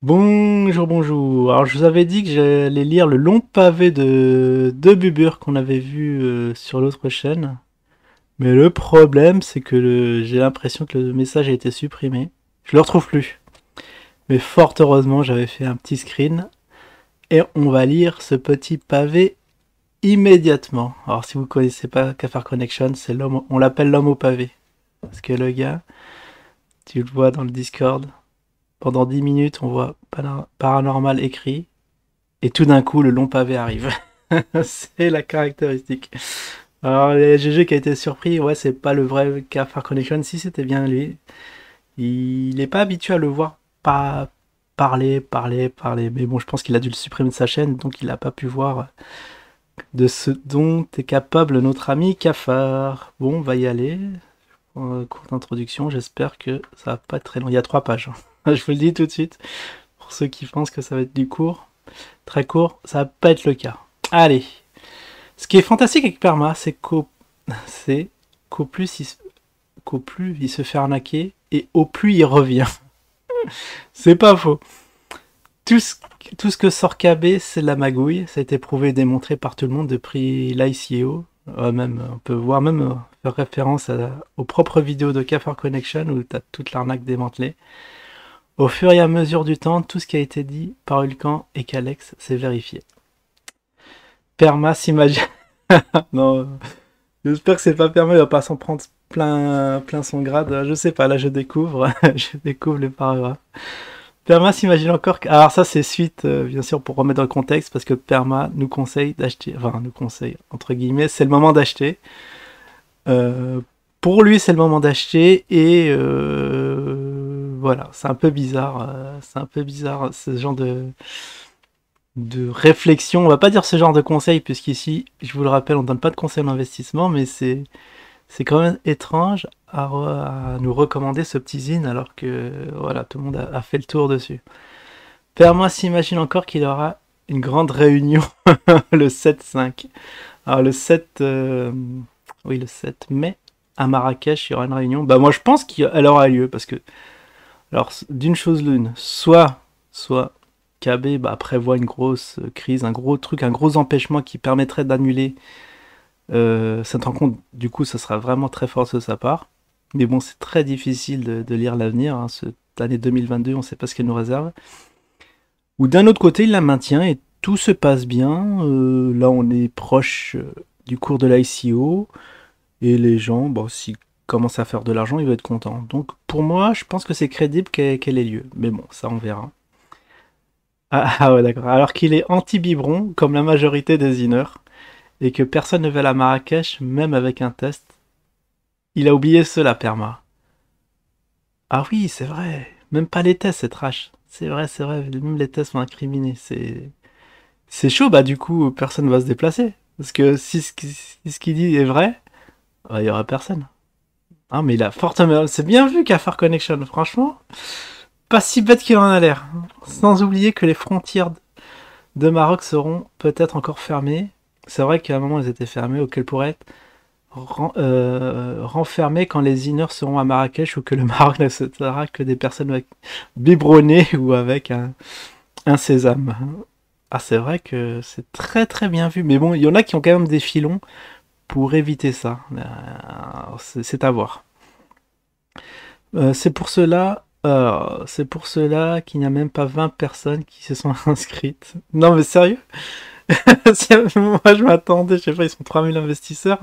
Bonjour, bonjour. Alors, je vous avais dit que j'allais lire le long pavé de Bubur qu'on avait vu sur l'autre chaîne. Mais le problème, c'est que j'ai l'impression que le message a été supprimé. Je le retrouve plus. Mais fort heureusement, j'avais fait un petit screen. Et on va lire ce petit pavé immédiatement. Alors, si vous connaissez pas Cafard Connection, c'est l'homme, on l'appelle l'homme au pavé. Parce que le gars, tu le vois dans le Discord, pendant 10 minutes, on voit paranormal écrit. Et tout d'un coup, le long pavé arrive. C'est la caractéristique. Alors, il y a GG qui a été surpris. Ouais, c'est pas le vrai Cafard Connection. Si, c'était bien lui. Il n'est pas habitué à le voir pas parler. Mais bon, je pense qu'il a dû le supprimer de sa chaîne, donc il n'a pas pu voir de ce dont est capable notre ami Cafard. Bon, on va y aller. Courte introduction. J'espère que ça va pas être très long. Il y a 3 pages. Je vous le dis tout de suite. Pour ceux qui pensent que ça va être du court, très court, ça va pas être le cas. Allez. Ce qui est fantastique avec Perma, c'est qu'au plus, qu'au plus il se fait arnaquer et au plus il revient. C'est pas faux. Tout ce, tout ce que sort KB, c'est de la magouille. Ça a été prouvé et démontré par tout le monde depuis l'ICO. Même, on peut voir même faire référence aux propres vidéos de Cafard Connection où tu as toute l'arnaque démantelée. Au fur et à mesure du temps, tout ce qui a été dit par Hulkan et Kalex s'est vérifié. Perma s'imagine. Non, j'espère que c'est pas permis, il va pas s'en prendre plein son grade. Je sais pas, là je découvre, je découvre les paragraphes. Perma s'imagine encore que... Alors ça c'est suite, bien sûr, pour remettre dans le contexte, parce que Perma nous conseille d'acheter, enfin nous conseille, entre guillemets, c'est le moment d'acheter. Euh, pour lui c'est le moment d'acheter, et voilà, c'est un peu bizarre ce genre de réflexion. On va pas dire ce genre de conseil, puisqu'ici, je vous le rappelle, on donne pas de conseils d'investissement, mais c'est quand même étrange à nous recommander ce petit zine alors que voilà, tout le monde a fait le tour dessus. Père moi s'imagine encore qu'il aura une grande réunion le 7-5. Alors le 7, oui le 7 mai à Marrakech, il y aura une réunion. Bah moi je pense qu'elle aura lieu parce que alors d'une chose l'une, soit KB prévoit une grosse crise, un gros truc, un gros empêchement qui permettrait d'annuler cette rencontre. Du coup, ça sera vraiment très fort de sa part. Mais bon, c'est très difficile de lire l'avenir. Hein. Cette année 2022, on ne sait pas ce qu'elle nous réserve. Ou d'un autre côté, il la maintient et tout se passe bien. Là, on est proche du cours de l'ICO. Et les gens, bon, s'ils commencent à faire de l'argent, ils vont être contents. Donc, pour moi, je pense que c'est crédible qu'elle ait lieu. Mais bon, ça, on verra. Ah ouais, d'accord. Alors qu'il est anti-biberon, comme la majorité des iners, et que personne ne va à la Marrakech, même avec un test, il a oublié cela, Perma. Ah oui, c'est vrai. Même pas les tests, c'est trash. C'est vrai. Même les tests sont incriminés. C'est chaud, bah du coup, personne va se déplacer. Parce que si ce qu'il dit est vrai, bah, il y aura personne. Ah, mais il a fortement... C'est bien vu Cafard Connection, franchement. Pas si bête qu'il en a l'air. Sans oublier que les frontières de Maroc seront peut-être encore fermées. C'est vrai qu'à un moment, elles étaient fermées, auquel pourrait être renfermés quand les iners seront à Marrakech ou que le Maroc n'acceptera que des personnes avec biberonnées ou avec un sésame. Ah, c'est vrai que c'est très très bien vu. Mais bon, il y en a qui ont quand même des filons pour éviter ça. C'est à voir. C'est pour cela qu'il n'y a même pas 20 personnes qui se sont inscrites. Non mais sérieux. Moi je m'attendais, je sais pas, ils sont 3000 investisseurs.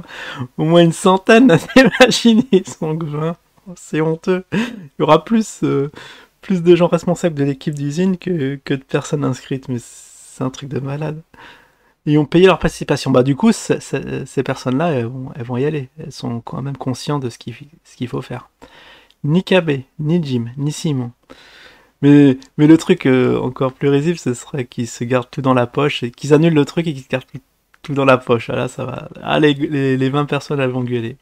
Au moins une centaine, imaginez, ils sont 20. C'est honteux. Il y aura plus de gens responsables de l'équipe d'usine que de personnes inscrites, mais c'est un truc de malade. Ils ont payé leur participation. Bah du coup, ces personnes-là, elles vont y aller. Elles sont quand même conscientes de ce qu'il faut faire. Ni KB, ni Jim, ni Simon. Mais le truc encore plus risible, ce serait qu'ils se gardent tout dans la poche et qu'ils annulent le truc et qu'ils se gardent tout dans la poche. Ah là, ça va. Ah, les 20 personnes, elles vont gueuler.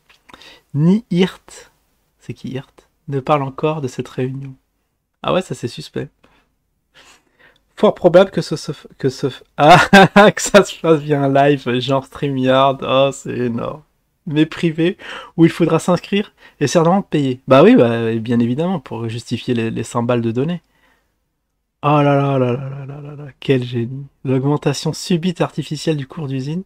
Ni Hirt, c'est qui Hirt, ne parle encore de cette réunion. Ah ouais, ça c'est suspect. Fort probable ah, que ça se fasse via un live genre StreamYard. Oh, c'est énorme. Mais privé, où il faudra s'inscrire et certainement payer. Bah oui, bah, bien évidemment, pour justifier les 100 balles de données. Oh là là là là là là là là, quel génie. L'augmentation subite artificielle du cours d'usine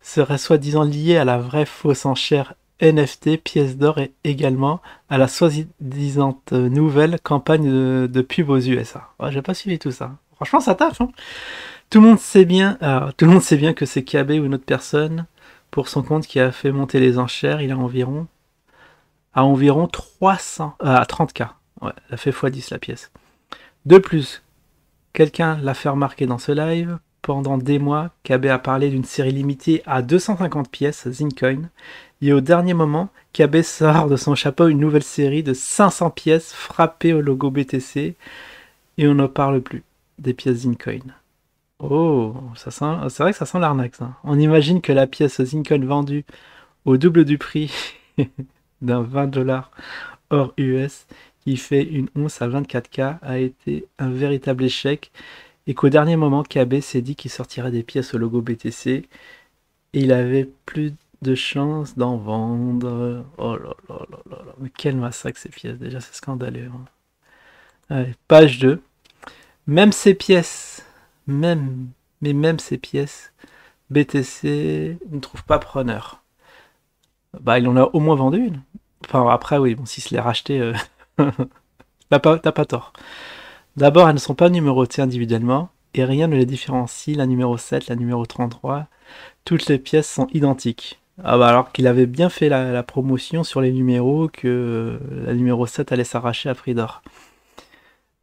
serait soi-disant liée à la vraie fausse enchère NFT, pièces d'or et également à la soi-disant nouvelle campagne de pub aux USA. Ouais, j'ai pas suivi tout ça. Franchement, ça taffe, hein. Tout le monde sait bien que c'est KB ou une autre personne pour son compte qui a fait monter les enchères. Il a environ 300, 30K. Ouais, elle a fait x10 la pièce. De plus, quelqu'un l'a fait remarquer dans ce live. Pendant des mois, KB a parlé d'une série limitée à 250 pièces Zincoin. Et au dernier moment, KB sort de son chapeau une nouvelle série de 500 pièces frappées au logo BTC. Et on n'en parle plus des pièces Zincoin. Oh, c'est vrai que ça sent l'arnaque, ça. On imagine que la pièce Zincoin vendue au double du prix d'un 20 $ hors US, qui fait une once à 24K, a été un véritable échec et qu'au dernier moment, KB s'est dit qu'il sortirait des pièces au logo BTC et il avait plus de chances d'en vendre. Oh là là là là là, mais quel massacre ces pièces, déjà c'est scandaleux, hein. Allez, page 2. Même ces pièces, même ces pièces, BTC ne trouve pas preneur. Bah, il en a au moins vendu une. Enfin, après, oui, bon, s'il se l'est racheté, t'as pas tort. D'abord, elles ne sont pas numérotées individuellement, et rien ne les différencie, la numéro 7, la numéro 33, toutes les pièces sont identiques. Ah bah alors qu'il avait bien fait la promotion sur les numéros, que la numéro 7 allait s'arracher à prix d'or.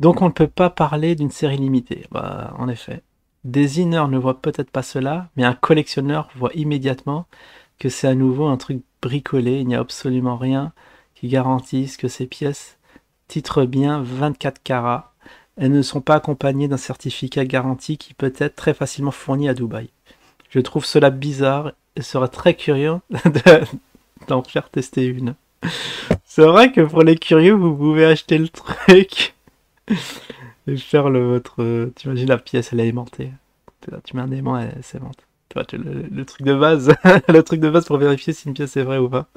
Donc on ne peut pas parler d'une série limitée. Bah, en effet. Designer ne voit peut-être pas cela, mais un collectionneur voit immédiatement que c'est à nouveau un truc bricolé. Il n'y a absolument rien qui garantisse que ces pièces titrent bien 24 carats. Elles ne sont pas accompagnées d'un certificat garanti qui peut être très facilement fourni à Dubaï. Je trouve cela bizarre et serais très curieux d'en faire tester une. C'est vrai que pour les curieux, vous pouvez acheter le truc et faire votre. T'imagines la pièce, elle est aimantée. Tu mets un aimant, elle s'aimante. Tu vois, le truc de base, le truc de base pour vérifier si une pièce est vraie ou pas.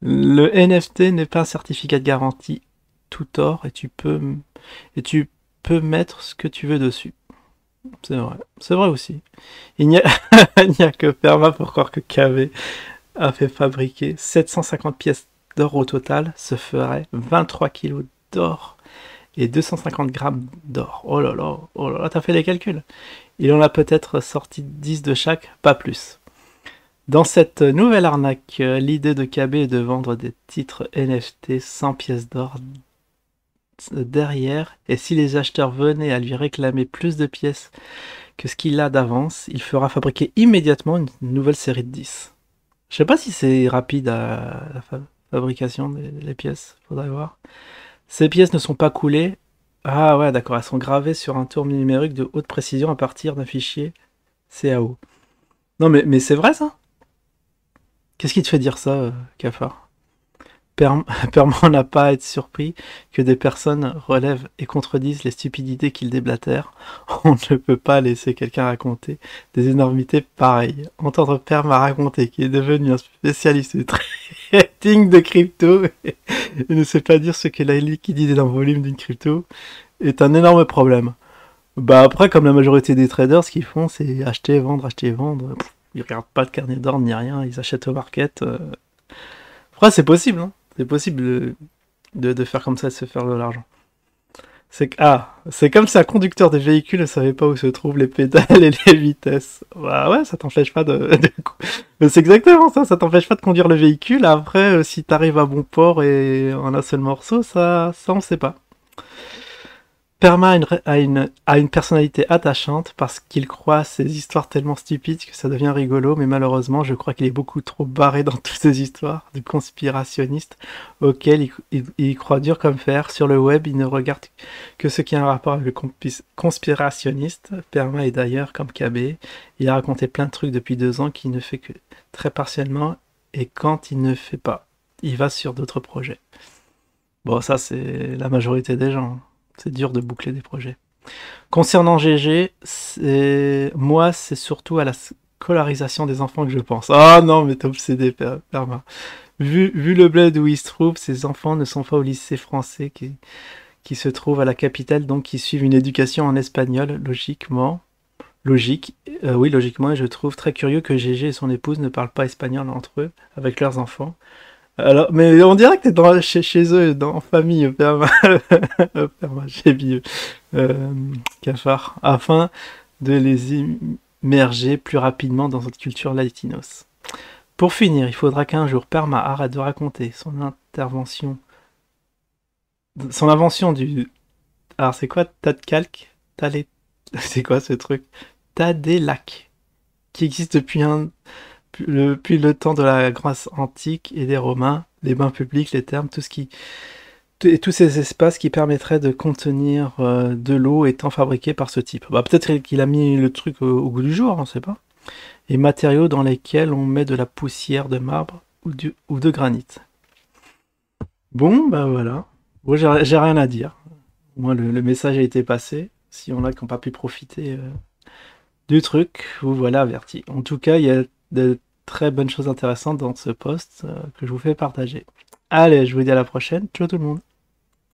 Le NFT n'est pas un certificat de garantie tout tort et tu peux mettre ce que tu veux dessus. C'est vrai aussi. Il n'y a, il n'y a que Perma pour croire que KV a fait fabriquer 750 pièces d'or au total, ce ferait 23 kilos d'or et 250 grammes d'or. Oh là là, t'as fait les calculs. Il en a peut-être sorti 10 de chaque, pas plus. Dans cette nouvelle arnaque, l'idée de KB est de vendre des titres NFT sans pièces d'or derrière, et si les acheteurs venaient à lui réclamer plus de pièces que ce qu'il a d'avance, il fera fabriquer immédiatement une nouvelle série de 10. Je sais pas si c'est rapide à la fabrication des pièces, faudrait voir. Ces pièces ne sont pas coulées. Ah ouais, d'accord, elles sont gravées sur un tour numérique de haute précision à partir d'un fichier CAO. Non mais c'est vrai ça? Qu'est-ce qui te fait dire ça, Cafard? Permant n'a pas à être surpris que des personnes relèvent et contredisent les stupidités qu'ils déblatèrent. On ne peut pas laisser quelqu'un raconter des énormités pareilles. Entendre Perma raconter qu'il est devenu un spécialiste du trading de crypto et ne sait pas dire ce qu'est la liquidité d'un volume d'une crypto est un énorme problème. Bah après, comme la majorité des traders, ce qu'ils font, c'est acheter, vendre, acheter, vendre. Ils regardent pas de carnet d'ordre ni rien, ils achètent au market. Après, c'est possible, hein. C'est possible de faire comme ça et de se faire de l'argent. C'est comme si un conducteur de véhicule ne savait pas où se trouvent les pédales et les vitesses. Bah ouais, ça t'empêche pas Mais c'est exactement ça, ça t'empêche pas de conduire le véhicule. Après, si t'arrives à bon port et en un seul morceau, ça on sait pas. Perma a une personnalité attachante parce qu'il croit ces histoires tellement stupides que ça devient rigolo, mais malheureusement, je crois qu'il est beaucoup trop barré dans toutes ces histoires de conspirationnistes auxquels il croit dur comme fer. Sur le web, il ne regarde que ce qui a un rapport avec le conspirationniste. Perma est d'ailleurs comme KB. Il a raconté plein de trucs depuis 2 ans qu'il ne fait que très partiellement, et quand il ne fait pas, il va sur d'autres projets. Bon, ça, c'est la majorité des gens. C'est dur de boucler des projets. Concernant GG, moi, c'est surtout à la scolarisation des enfants que je pense. Ah non, mais t'es obsédé, Perma. Vu le bled où il se trouve, ces enfants ne sont pas au lycée français qui se trouvent à la capitale, donc qui suivent une éducation en espagnol, logiquement. Logique, oui, logiquement, et je trouve très curieux que Gégé et son épouse ne parlent pas espagnol entre eux, avec leurs enfants. Alors, mais on dirait que t'es chez eux, en famille, Perma, Perma, j'ai vu, euh, cafard, afin de les immerger plus rapidement dans notre culture latinos. Pour finir, il faudra qu'un jour Perma arrête de raconter son invention du... Alors c'est quoi, tas de calque? C'est quoi ce truc? Tas des lacs, qui existe depuis le temps de la Grèce antique et des Romains, les bains publics, les thermes, et tous ces espaces qui permettraient de contenir de l'eau étant fabriqués par ce type. Bah, peut-être qu'il a mis le truc au goût du jour, on ne sait pas. Et matériaux dans lesquels on met de la poussière de marbre ou de granit. Bon, bah voilà. Moi, j'ai rien à dire. Moi, le message a été passé. Si on a qui n'ont pas pu profiter du truc, vous voilà averti. En tout cas, il y a de très bonnes choses intéressantes dans ce post que je vous fais partager. Allez, je vous dis à la prochaine. Ciao tout le monde.